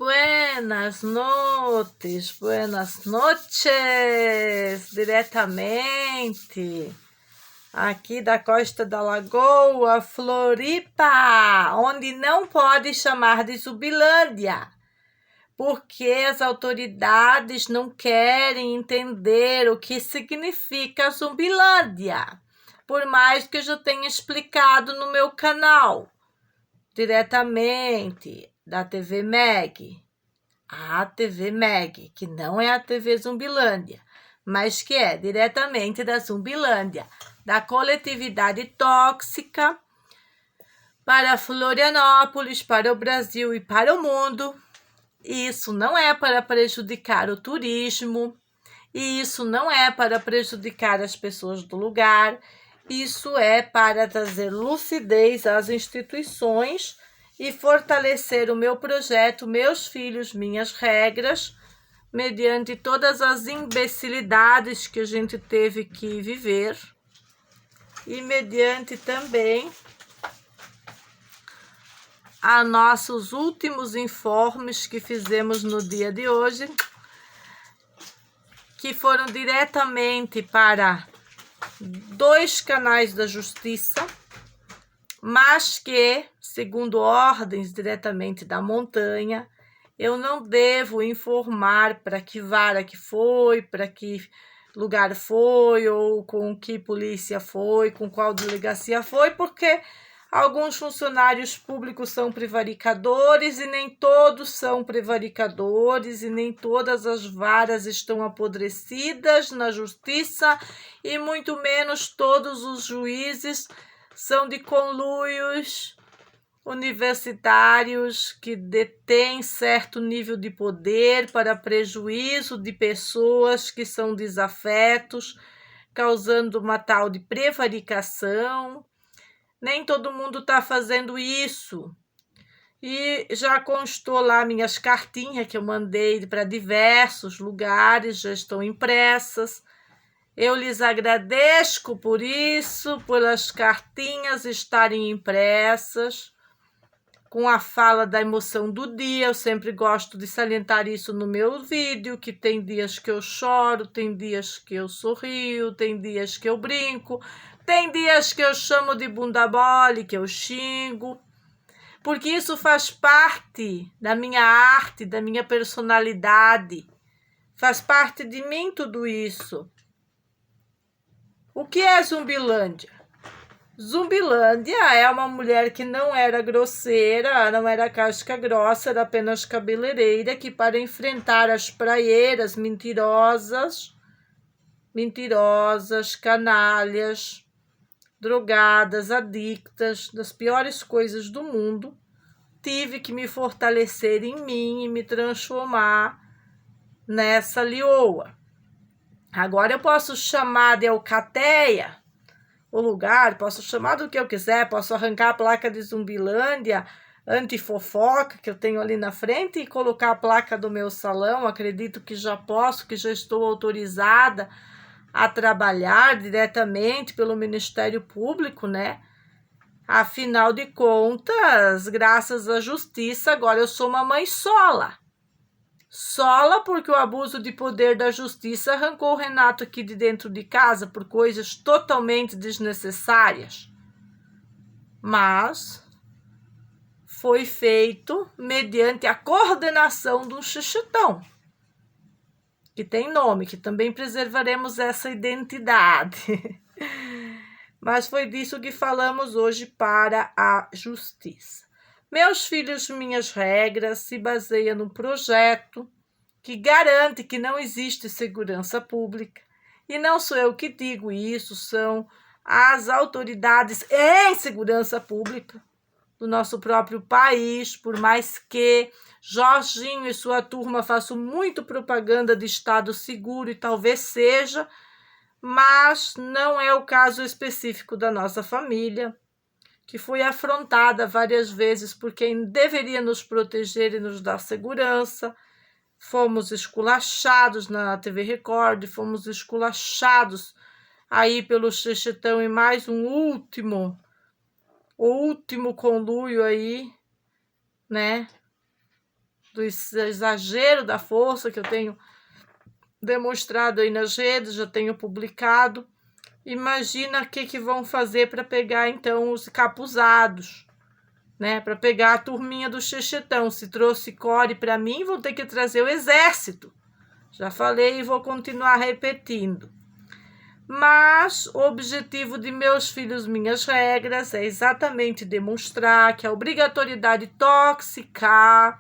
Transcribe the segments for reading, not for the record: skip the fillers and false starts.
buenas noches, diretamente aqui da Costa da Lagoa, Floripa, onde não pode chamar de Zumbilândia, porque as autoridades não querem entender o que significa Zumbilândia, por mais que eu já tenha explicado no meu canal, diretamente da TV Meg, a TV Meg, que não é a TV Zumbilândia, mas que é diretamente da Zumbilândia, da coletividade tóxica, para Florianópolis, para o Brasil e para o mundo. E isso não é para prejudicar o turismo, e isso não é para prejudicar as pessoas do lugar, isso é para trazer lucidez às instituições e fortalecer o meu projeto, meus filhos, minhas regras, mediante todas as imbecilidades que a gente teve que viver e mediante também a nossos últimos informes que fizemos no dia de hoje, que foram diretamente para 2 canais da justiça, mas que, segundo ordens diretamente da montanha, eu não devo informar para que vara que foi, para que lugar foi, ou com que polícia foi, com qual delegacia foi, porque alguns funcionários públicos são prevaricadores e nem todos são prevaricadores e nem todas as varas estão apodrecidas na justiça e muito menos todos os juízes são de conluios universitários que detêm certo nível de poder para prejuízo de pessoas que são desafetos, causando uma tal de prevaricação. Nem todo mundo está fazendo isso. E já constou lá minhas cartinhas que eu mandei para diversos lugares, já estão impressas. Eu lhes agradeço por isso, pelas cartinhas estarem impressas, com a fala da emoção do dia. Eu sempre gosto de salientar isso no meu vídeo, que tem dias que eu choro, tem dias que eu sorrio, tem dias que eu brinco, tem dias que eu chamo de bunda mole, que eu xingo, porque isso faz parte da minha arte, da minha personalidade, faz parte de mim tudo isso. O que é Zumbilândia? Zumbilândia é uma mulher que não era grosseira, não era casca grossa, era apenas cabeleireira, que para enfrentar as praieiras mentirosas, canalhas, drogadas, adictas, das piores coisas do mundo, tive que me fortalecer em mim e me transformar nessa leoa. Agora eu posso chamar de alcateia o lugar, posso chamar do que eu quiser, posso arrancar a placa de Zumbilândia anti-fofoca que eu tenho ali na frente e colocar a placa do meu salão. Acredito que já posso, que já estou autorizada a trabalhar diretamente pelo Ministério Público, né? Afinal de contas, graças à justiça, agora eu sou uma mãe sola. Sola porque o abuso de poder da justiça arrancou o Renato aqui de dentro de casa por coisas totalmente desnecessárias. Mas foi feito mediante a coordenação de um xixitão, que tem nome, que também preservaremos essa identidade. Mas foi disso que falamos hoje para a justiça. Meus filhos, minhas regras se baseiam num projeto que garante que não existe segurança pública. E não sou eu que digo isso, são as autoridades em segurança pública do nosso próprio país, por mais que Jorginho e sua turma façam muito propaganda de Estado seguro, e talvez seja, mas não é o caso específico da nossa família, que foi afrontada várias vezes por quem deveria nos proteger e nos dar segurança. Fomos esculachados na TV Record, fomos esculachados aí pelo Xexetão e mais um último conluio aí, né, do exagero da força que eu tenho demonstrado aí nas redes, já tenho publicado. Imagina o que vão fazer para pegar, então, os capuzados, né? Para pegar a turminha do Xexetão. Se trouxe core para mim, vão ter que trazer o exército. Já falei e vou continuar repetindo. Mas o objetivo de Meus Filhos, Minhas Regras é exatamente demonstrar que a obrigatoriedade tóxica,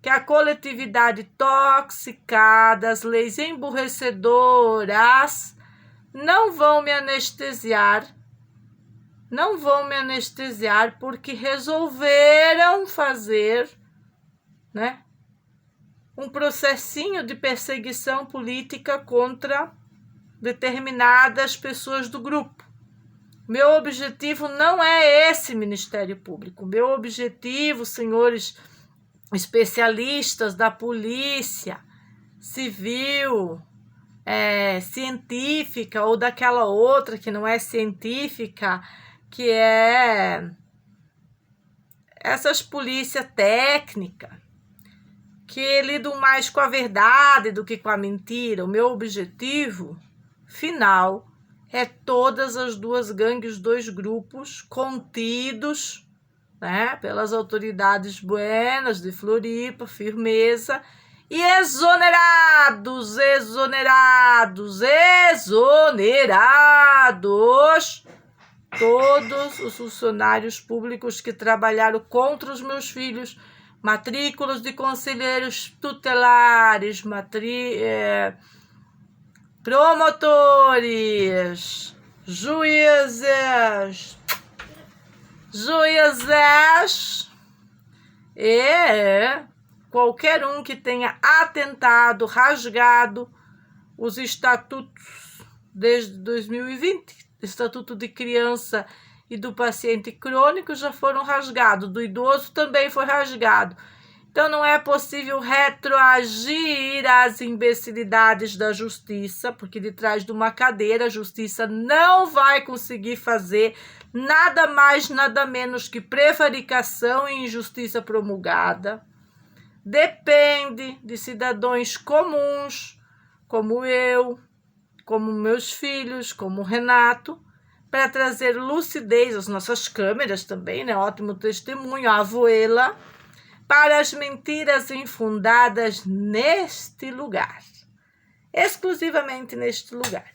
que a coletividade tóxica das leis emburrecedoras não vão me anestesiar, porque resolveram fazer, né, um processinho de perseguição política contra determinadas pessoas do grupo. Meu objetivo não é esse Ministério Público. Meu objetivo, senhores especialistas da polícia civil, científica, ou daquela outra que não é científica, que é essas polícia técnica, que lidam mais com a verdade do que com a mentira. O meu objetivo final é todas as duas gangues, dois grupos contidos, né, pelas autoridades buenas de Floripa, firmeza, e exonerados todos os funcionários públicos que trabalharam contra os meus filhos, matrículas de conselheiros tutelares, promotores, juízes e qualquer um que tenha atentado, rasgado os estatutos desde 2020, Estatuto de Criança e do Paciente Crônico já foram rasgados, do idoso também foi rasgado. Então não é possível retroagir às imbecilidades da justiça, porque de trás de uma cadeira a justiça não vai conseguir fazer nada mais, nada menos que prevaricação e injustiça promulgada. Depende de cidadãos comuns, como eu, como meus filhos, como o Renato, para trazer lucidez às nossas câmeras também, né? Ótimo testemunho, a Avuela, para as mentiras infundadas neste lugar, exclusivamente neste lugar.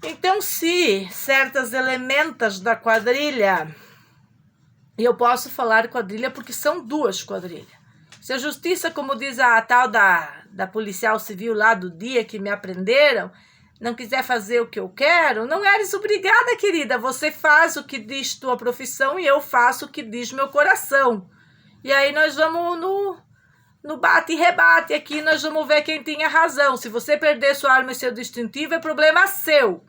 Então, se certas elementos da quadrilha, e eu posso falar quadrilha porque são duas quadrilhas, se a justiça, como diz a tal da policial civil lá do dia que me aprenderam, não quiser fazer o que eu quero, não eres obrigada, querida, você faz o que diz tua profissão e eu faço o que diz meu coração. E aí nós vamos no bate e rebate aqui, nós vamos ver quem tinha razão. Se você perder sua arma e seu distintivo, é problema seu.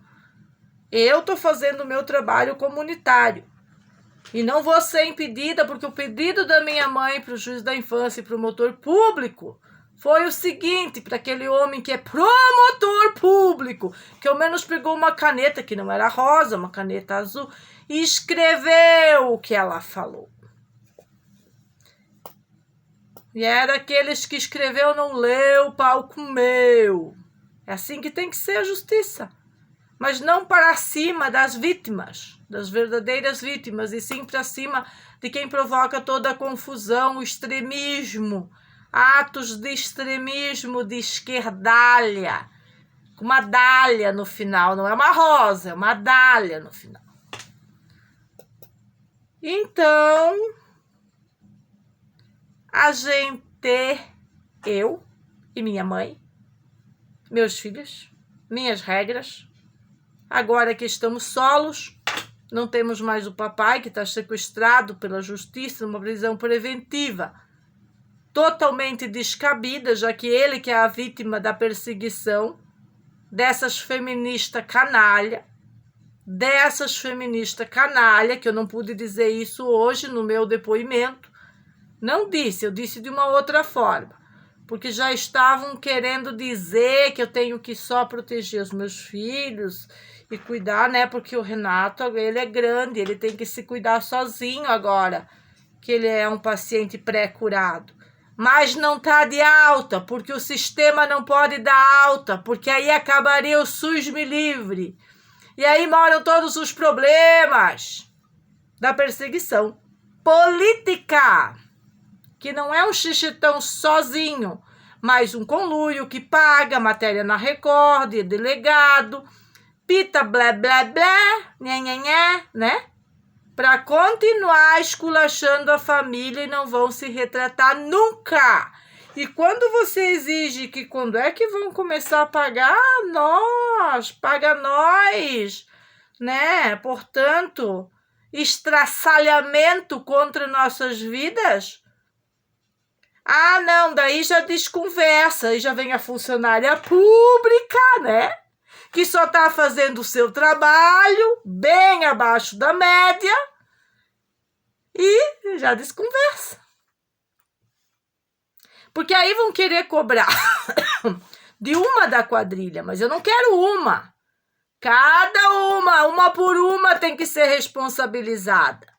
Eu estou fazendo o meu trabalho comunitário. E não vou ser impedida, porque o pedido da minha mãe para o juiz da infância e promotor público foi o seguinte, para aquele homem que é promotor público, que ao menos pegou uma caneta, que não era rosa, uma caneta azul, e escreveu o que ela falou. E era aqueles que escreveu, não leu, pau comeu. É assim que tem que ser a justiça. Mas não para cima das vítimas, das verdadeiras vítimas, e sim para cima de quem provoca toda a confusão, o extremismo, atos de extremismo, de esquerdalha, com uma dália no final, não é uma rosa, é uma dália no final. Então, a gente, eu e minha mãe, meus filhos, minhas regras, agora que estamos solos, não temos mais o papai, que está sequestrado pela justiça, numa prisão preventiva, totalmente descabida, já que ele que é a vítima da perseguição dessas feministas canalha, que eu não pude dizer isso hoje no meu depoimento. Não disse, eu disse de uma outra forma, porque já estavam querendo dizer que eu tenho que só proteger os meus filhos e cuidar, né? Porque o Renato, ele é grande, ele tem que se cuidar sozinho agora, que ele é um paciente pré-curado. mas não está de alta, porque o sistema não pode dar alta, porque aí acabaria o SUS me livre. E aí moram todos os problemas da perseguição política, que não é um xixitão sozinho, mas um conluio que paga matéria na Record, delegado, pita blé blé blé, né? Para continuar esculachando a família e não vão se retratar nunca. E quando você exige que quando é que vão começar a pagar, paga nós, né? Portanto, estraçalhamento contra nossas vidas. Ah, não, daí já desconversa, aí já vem a funcionária pública, né? Que só está fazendo o seu trabalho, bem abaixo da média, e já desconversa. Porque aí vão querer cobrar de uma da quadrilha, mas eu não quero uma. Cada uma por uma tem que ser responsabilizada.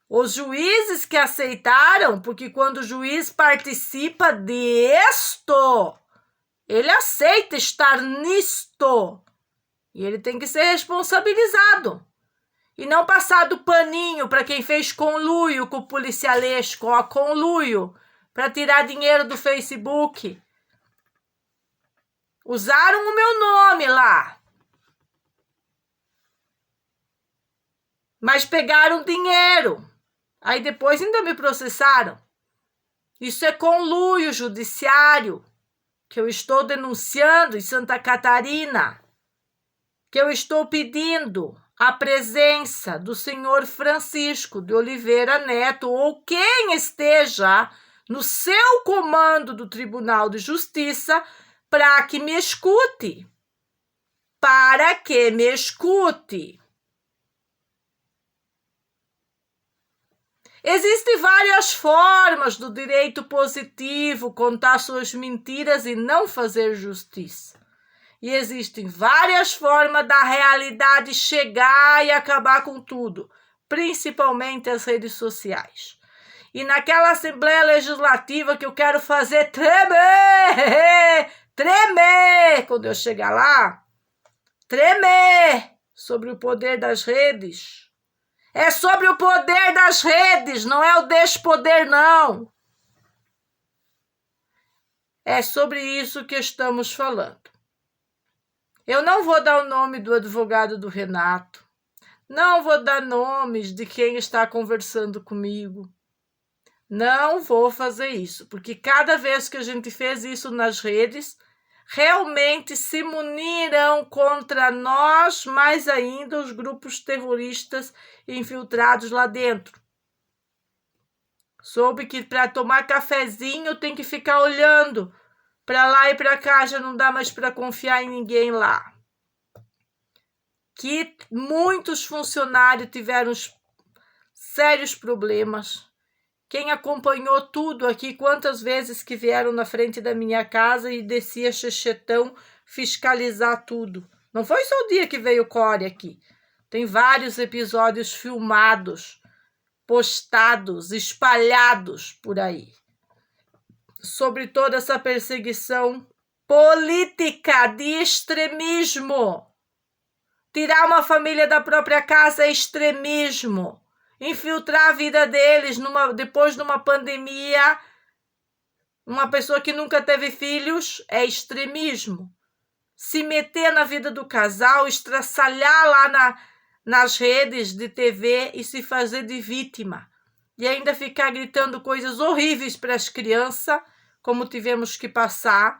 Os juízes que aceitaram, porque quando o juiz participa disto, ele aceita estar nisto. E ele tem que ser responsabilizado. E não passar do paninho para quem fez conluio com o policialesco, conluio para tirar dinheiro do Facebook. Usaram o meu nome lá. Mas pegaram dinheiro. Aí depois ainda me processaram. Isso é conluio judiciário, que eu estou denunciando em Santa Catarina, que eu estou pedindo a presença do senhor Francisco de Oliveira Neto ou quem esteja no seu comando do Tribunal de Justiça para que me escute. Para que me escute. Existem várias formas do direito positivo contar suas mentiras e não fazer justiça. E existem várias formas da realidade chegar e acabar com tudo, principalmente as redes sociais. E naquela Assembleia Legislativa que eu quero fazer tremer, quando eu chegar lá, tremer sobre o poder das redes. É sobre o poder das redes, não é o despoder, não. É sobre isso que estamos falando. Eu não vou dar o nome do advogado do Renato. Não vou dar nomes de quem está conversando comigo. Não vou fazer isso, porque cada vez que a gente fez isso nas redes, realmente se muniram contra nós, mais ainda os grupos terroristas infiltrados lá dentro. Soube que para tomar cafezinho tem que ficar olhando para lá e para cá, já não dá mais para confiar em ninguém lá. Que muitos funcionários tiveram sérios problemas. Quem acompanhou tudo aqui, quantas vezes que vieram na frente da minha casa e descia xexetão fiscalizar tudo. Não foi só o dia que veio o Core aqui. Tem vários episódios filmados, postados, espalhados por aí. Sobre toda essa perseguição política de extremismo. Tirar uma família da própria casa é extremismo. Infiltrar a vida deles depois de uma pandemia, uma pessoa que nunca teve filhos, é extremismo. Se meter na vida do casal, estraçalhar lá nas redes de TV e se fazer de vítima. E ainda ficar gritando coisas horríveis para as crianças, como tivemos que passar.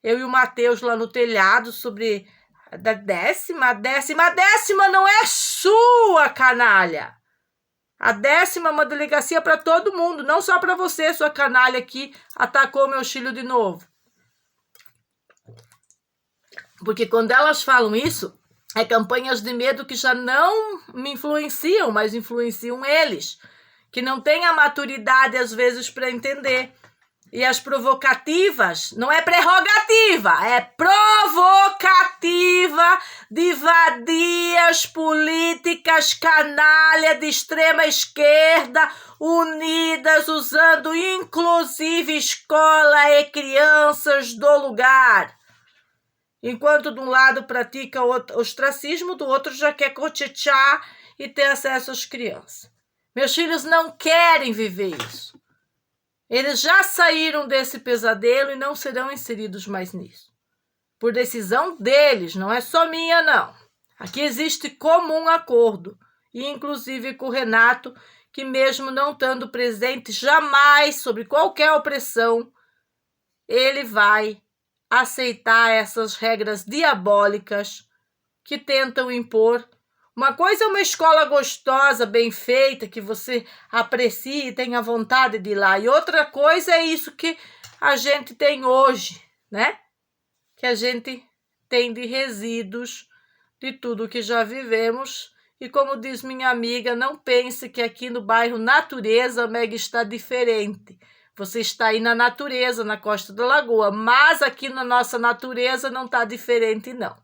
Eu e o Matheus lá no telhado sobre a décima. A décima não é sua, canalha. A 10ª é uma delegacia para todo mundo, não só para você, sua canalha que atacou meu filho de novo. Porque quando elas falam isso, é campanhas de medo que já não me influenciam, mas influenciam eles, que não têm a maturidade às vezes para entender E as provocativas, não é prerrogativa, é provocativa de vadias políticas canalha de extrema esquerda, unidas usando inclusive escola e crianças do lugar. Enquanto de um lado pratica ostracismo, do outro já quer cochichar e ter acesso às crianças. Meus filhos não querem viver isso. Eles já saíram desse pesadelo e não serão inseridos mais nisso. Por decisão deles, não é só minha, não. Aqui existe comum acordo, e inclusive com o Renato, que mesmo não estando presente jamais sobre qualquer opressão, ele vai aceitar essas regras diabólicas que tentam impor. Uma coisa é uma escola gostosa, bem feita, que você aprecie e tenha vontade de ir lá. E outra coisa é isso que a gente tem hoje, né? Que a gente tem de resíduos de tudo que já vivemos. E como diz minha amiga, não pense que aqui no bairro Natureza a Meg está diferente. Você está aí na natureza, na Costa da Lagoa, mas aqui na nossa natureza não está diferente, não.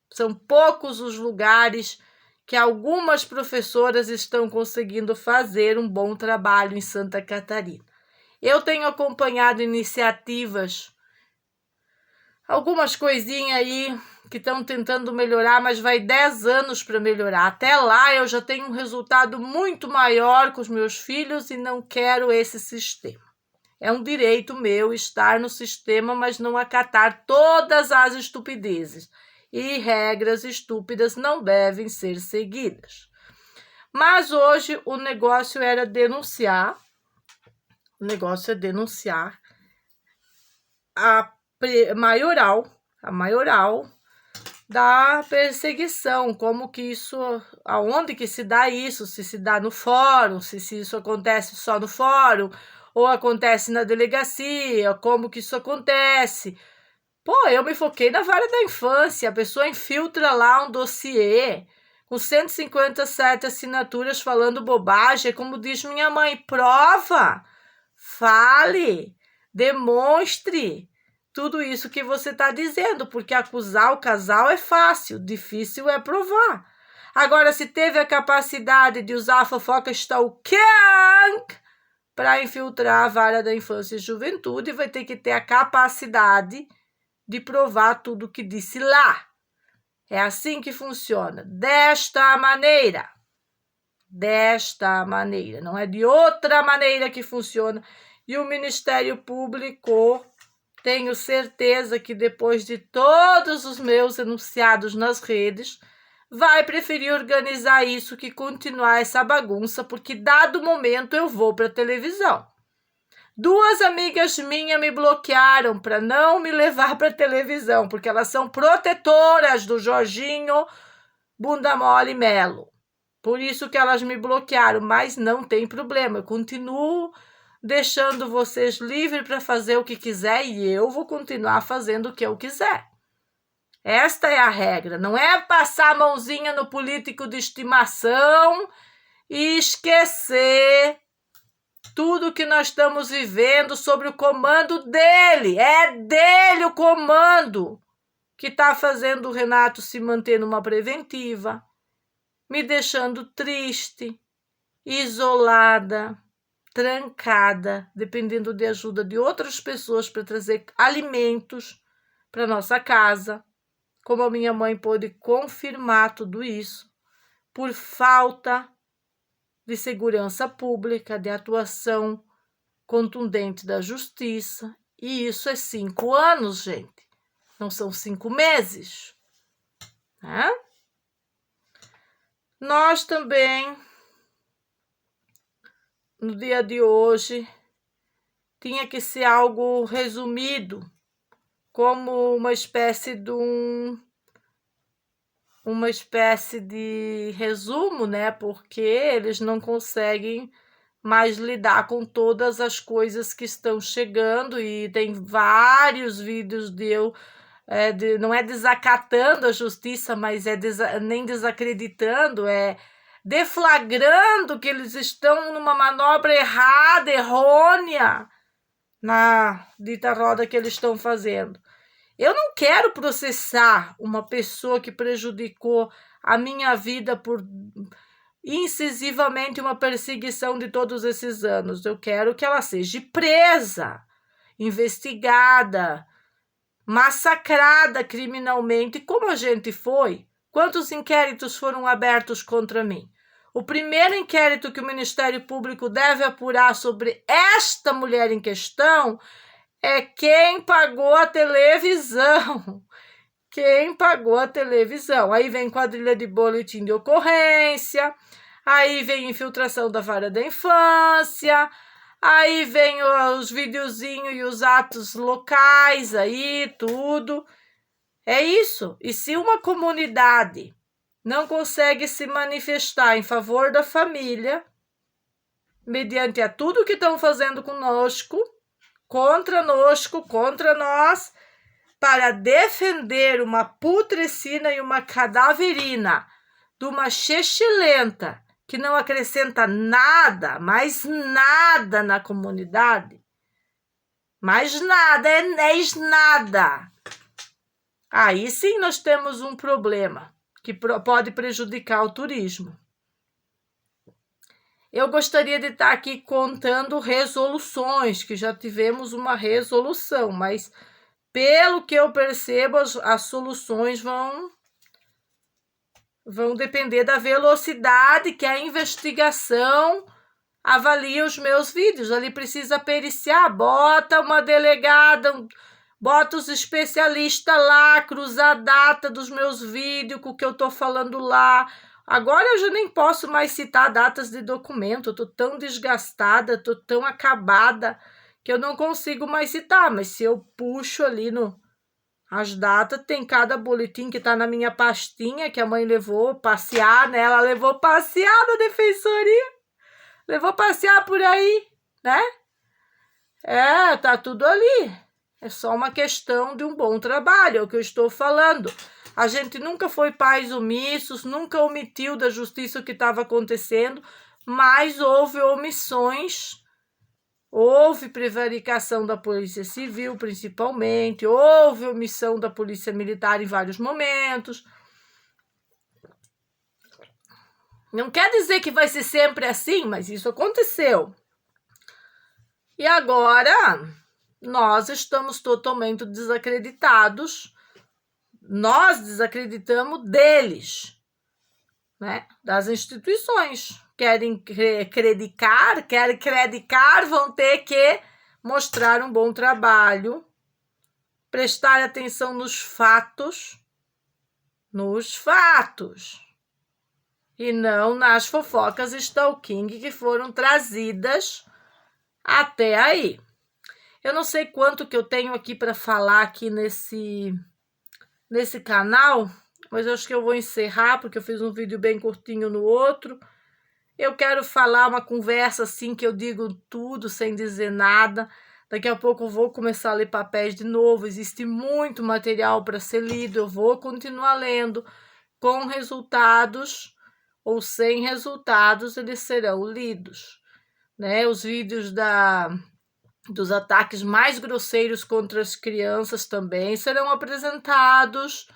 São poucos os lugares que algumas professoras estão conseguindo fazer um bom trabalho em Santa Catarina. Eu tenho acompanhado iniciativas, algumas coisinhas aí que estão tentando melhorar, mas vai 10 anos para melhorar. Até lá eu já tenho um resultado muito maior com os meus filhos e não quero esse sistema. É um direito meu estar no sistema, mas não acatar todas as estupidezes. E regras estúpidas não devem ser seguidas. Mas hoje o negócio era denunciar, a maioral da perseguição, como que isso, aonde que se dá isso, se dá no fórum, se isso acontece só no fórum, ou acontece na delegacia, como que isso acontece. Pô, eu me foquei na vara da infância, a pessoa infiltra lá um dossiê com 157 assinaturas falando bobagem, como diz minha mãe, prova, fale, demonstre tudo isso que você está dizendo, porque acusar o casal é fácil, difícil é provar. Agora, se teve a capacidade de usar a fofoca stalking para infiltrar a vara da infância e juventude, vai ter que ter a capacidade de provar tudo que disse lá. É assim que funciona, desta maneira, não é de outra maneira que funciona. E o Ministério Público, tenho certeza que depois de todos os meus enunciados nas redes, vai preferir organizar isso que continuar essa bagunça, porque dado momento eu vou para a televisão. 2 amigas minhas me bloquearam para não me levar para a televisão, porque elas são protetoras do Jorginho Bunda Mole Melo. Por isso que elas me bloquearam, mas não tem problema. Eu continuo deixando vocês livres para fazer o que quiser e eu vou continuar fazendo o que eu quiser. Esta é a regra. Não é passar a mãozinha no político de estimação e esquecer tudo que nós estamos vivendo sobre o comando dele. É dele o comando que está fazendo o Renato se manter numa preventiva, me deixando triste, isolada, trancada, dependendo de ajuda de outras pessoas para trazer alimentos para nossa casa. Como a minha mãe pôde confirmar tudo isso, por falta de segurança pública, de atuação contundente da justiça. E isso é 5 anos, gente. Não são 5 meses. Né? Nós também, no dia de hoje, tinha que ser algo resumido, como uma espécie de resumo, né? Porque eles não conseguem mais lidar com todas as coisas que estão chegando e tem vários vídeos não é desacatando a justiça, mas nem desacreditando, é deflagrando que eles estão numa manobra errada, errônea, na dita roda que eles estão fazendo. Eu não quero processar uma pessoa que prejudicou a minha vida por incisivamente uma perseguição de todos esses anos. Eu quero que ela seja presa, investigada, massacrada criminalmente, como a gente foi. Quantos inquéritos foram abertos contra mim? O primeiro inquérito que o Ministério Público deve apurar sobre esta mulher em questão é quem pagou a televisão. Quem pagou a televisão. Aí vem quadrilha de boletim de ocorrência, aí vem infiltração da vara da infância, aí vem os videozinhos e os atos locais aí, tudo. É isso. E se uma comunidade não consegue se manifestar em favor da família, mediante a tudo que estão fazendo conosco, contra nós, para defender uma putrescina e uma cadaverina de uma chechelenta que não acrescenta nada, mais nada na comunidade, mais nada, nada. Aí sim nós temos um problema que pode prejudicar o turismo. Eu gostaria de estar aqui contando resoluções, que já tivemos uma resolução, mas pelo que eu percebo, as soluções vão depender da velocidade que a investigação avalia os meus vídeos. Ali precisa periciar, bota uma delegada, bota os especialistas lá, cruza a data dos meus vídeos com o que eu estou falando lá. Agora eu já nem posso mais citar datas de documento, eu estou tão desgastada, estou tão acabada, que eu não consigo mais citar, mas se eu puxo ali as datas, tem cada boletim que está na minha pastinha, que a mãe levou passear, né? Ela levou passear na defensoria, levou passear por aí, né? Tá tudo ali. É só uma questão de um bom trabalho, é o que eu estou falando. A gente nunca foi pais omissos, nunca omitiu da justiça o que estava acontecendo, mas houve omissões. Houve prevaricação da Polícia Civil, principalmente, houve omissão da Polícia Militar em vários momentos. Não quer dizer que vai ser sempre assim, mas isso aconteceu. E agora, nós estamos totalmente desacreditados. Nós desacreditamos deles, né? Das instituições. Querem credicar, vão ter que mostrar um bom trabalho, prestar atenção nos fatos, e não nas fofocas stalking que foram trazidas até aí. Eu não sei quanto que eu tenho aqui para falar aqui nesse canal, mas eu acho que eu vou encerrar, porque eu fiz um vídeo bem curtinho no outro. Eu quero falar uma conversa assim que eu digo tudo sem dizer nada. Daqui a pouco eu vou começar a ler papéis de novo. Existe muito material para ser lido. Eu vou continuar lendo. Com resultados ou sem resultados, eles serão lidos, né? Os vídeos dos ataques mais grosseiros contra as crianças também serão apresentados.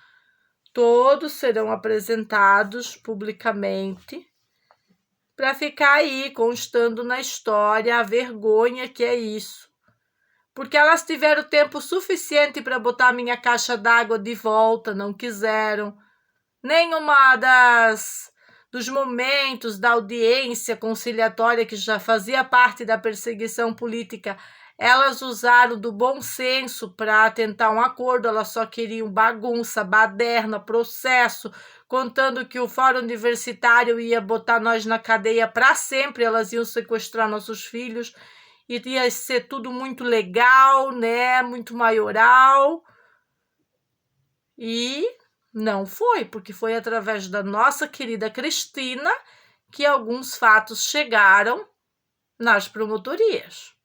Todos serão apresentados publicamente, para ficar aí constando na história a vergonha que é isso. Porque elas tiveram tempo suficiente para botar minha caixa d'água de volta, não quiseram. Nenhuma dos momentos da audiência conciliatória, que já fazia parte da perseguição política, elas usaram do bom senso para tentar um acordo. Elas só queriam bagunça, baderna, processo, contando que o Fórum Universitário ia botar nós na cadeia para sempre, elas iam sequestrar nossos filhos, e ia ser tudo muito legal, né? Muito maioral. E não foi, porque foi através da nossa querida Cristina que alguns fatos chegaram nas promotorias.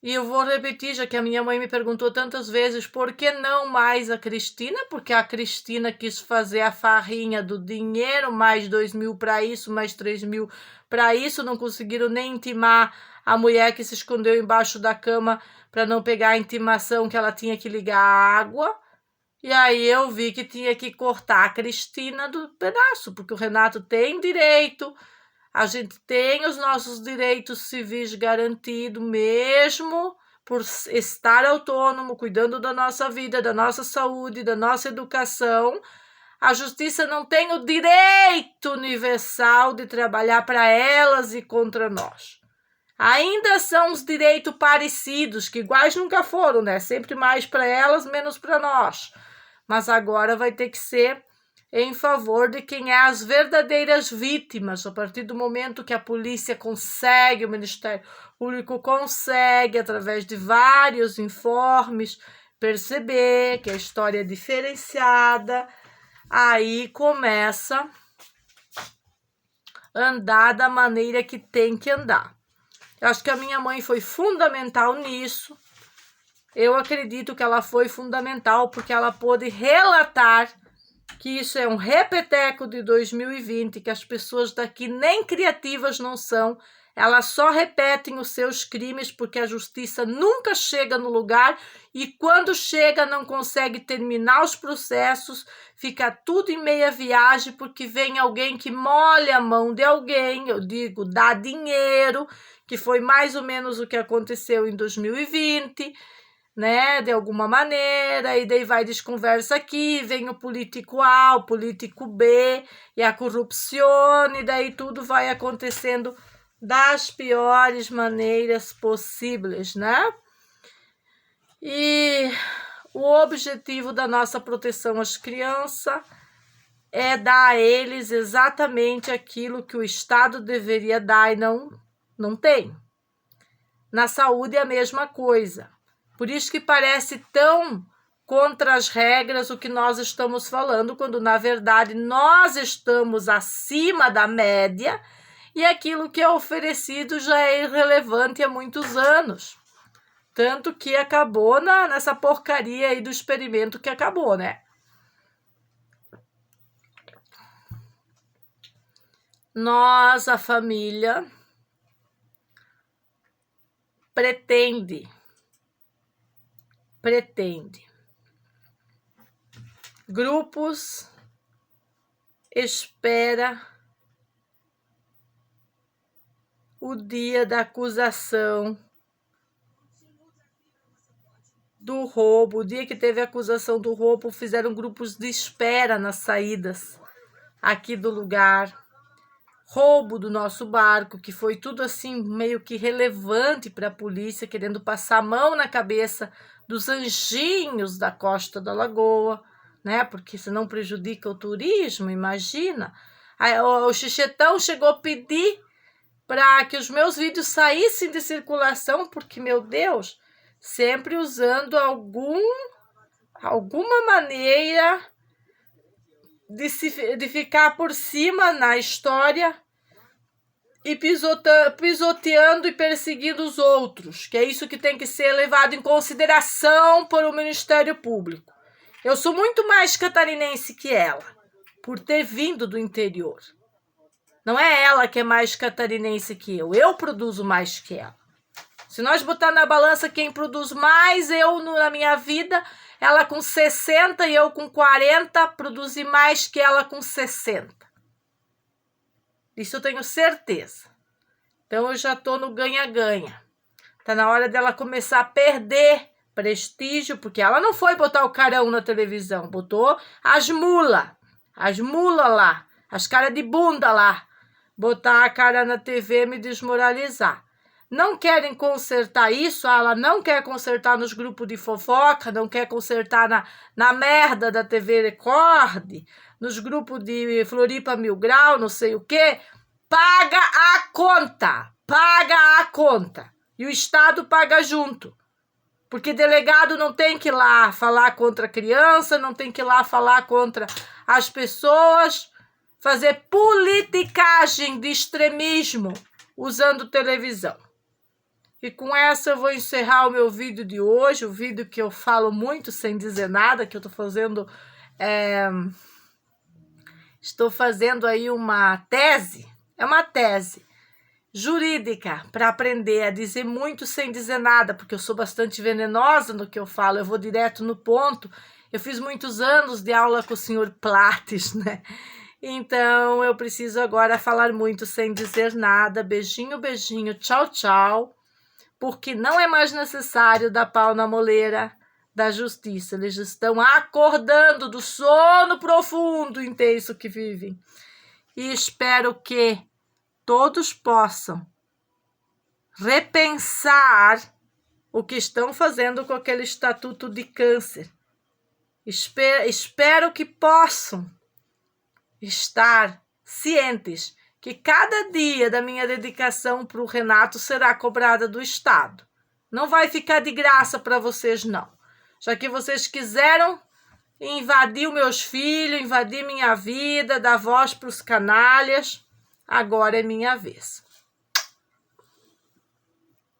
E eu vou repetir, já que a minha mãe me perguntou tantas vezes, por que não mais a Cristina? Porque a Cristina quis fazer a farrinha do dinheiro, mais 2.000 para isso, mais 3.000 para isso, não conseguiram nem intimar a mulher que se escondeu embaixo da cama para não pegar a intimação que ela tinha que ligar a água. E aí eu vi que tinha que cortar a Cristina do pedaço, porque o Renato tem direito, a gente tem os nossos direitos civis garantidos, mesmo por estar autônomo, cuidando da nossa vida, da nossa saúde, da nossa educação. A justiça não tem o direito universal de trabalhar para elas e contra nós. Ainda são os direitos parecidos, que iguais nunca foram, né? Sempre mais para elas, menos para nós. Mas agora vai ter que ser em favor de quem é as verdadeiras vítimas. A partir do momento que a polícia consegue, o Ministério Público consegue, através de vários informes, perceber que a história é diferenciada, aí começa a andar da maneira que tem que andar. Eu acho que a minha mãe foi fundamental nisso. Eu acredito que ela foi fundamental porque ela pôde relatar que isso é um repeteco de 2020, que as pessoas daqui nem criativas não são, elas só repetem os seus crimes porque a justiça nunca chega no lugar e quando chega não consegue terminar os processos, fica tudo em meia viagem porque vem alguém que molha a mão de alguém, eu digo, dá dinheiro, que foi mais ou menos o que aconteceu em 2020, né, de alguma maneira, e daí vai desconversa aqui, vem o político A, o político B, e a corrupção, e daí tudo vai acontecendo das piores maneiras possíveis, né? E o objetivo da nossa proteção às crianças é dar a eles exatamente aquilo que o Estado deveria dar e não tem. Na saúde é a mesma coisa. Por isso que parece tão contra as regras o que nós estamos falando, quando na verdade nós estamos acima da média e aquilo que é oferecido já é irrelevante há muitos anos. Tanto que acabou nessa porcaria aí do experimento que acabou, né? Nós, a família, pretende grupos espera o dia da acusação do roubo, o dia que teve a acusação do roubo, fizeram grupos de espera nas saídas aqui do lugar, roubo do nosso barco, que foi tudo assim meio que relevante para a polícia, querendo passar a mão na cabeça dos anjinhos da Costa da Lagoa, né? Porque senão prejudica o turismo, imagina. Aí, o Xixetão chegou a pedir para que os meus vídeos saíssem de circulação, porque, meu Deus, sempre usando alguma maneira de ficar por cima na história e pisoteando e perseguindo os outros, que é isso que tem que ser levado em consideração por o Ministério Público. Eu sou muito mais catarinense que ela, por ter vindo do interior. Não é ela que é mais catarinense que eu produzo mais que ela. Se nós botar na balança quem produz mais, eu na minha vida, ela com 60 e eu com 40, produzi mais que ela com 60. Isso eu tenho certeza. Então eu já estou no ganha-ganha. Tá na hora dela começar a perder prestígio, porque ela não foi botar o carão na televisão, botou as mulas lá, as caras de bunda lá, botar a cara na TV e me desmoralizar. Não querem consertar isso, ela não quer consertar nos grupos de fofoca, não quer consertar na merda da TV Record, nos grupos de Floripa Mil Grau, não sei o quê. Paga a conta. E o Estado paga junto. Porque delegado não tem que ir lá falar contra a criança, não tem que ir lá falar contra as pessoas, fazer politicagem de extremismo usando televisão. E com essa eu vou encerrar o meu vídeo de hoje, o vídeo que eu falo muito sem dizer nada, que eu tô fazendo... Estou fazendo aí uma tese, é uma tese jurídica para aprender a dizer muito sem dizer nada, porque eu sou bastante venenosa no que eu falo, eu vou direto no ponto. Eu fiz muitos anos de aula com o senhor Plates, né? Então eu preciso agora falar muito sem dizer nada. Beijinho, beijinho, tchau, tchau. Porque não é mais necessário dar pau na moleira da justiça. Eles estão acordando do sono profundo intenso que vivem. E espero que todos possam repensar o que estão fazendo com aquele estatuto de câncer. Espero que possam estar cientes que cada dia da minha dedicação para o Renato será cobrada do Estado. Não vai ficar de graça para vocês, não. Já que vocês quiseram invadir os meus filhos, invadir minha vida, dar voz para os canalhas, agora é minha vez.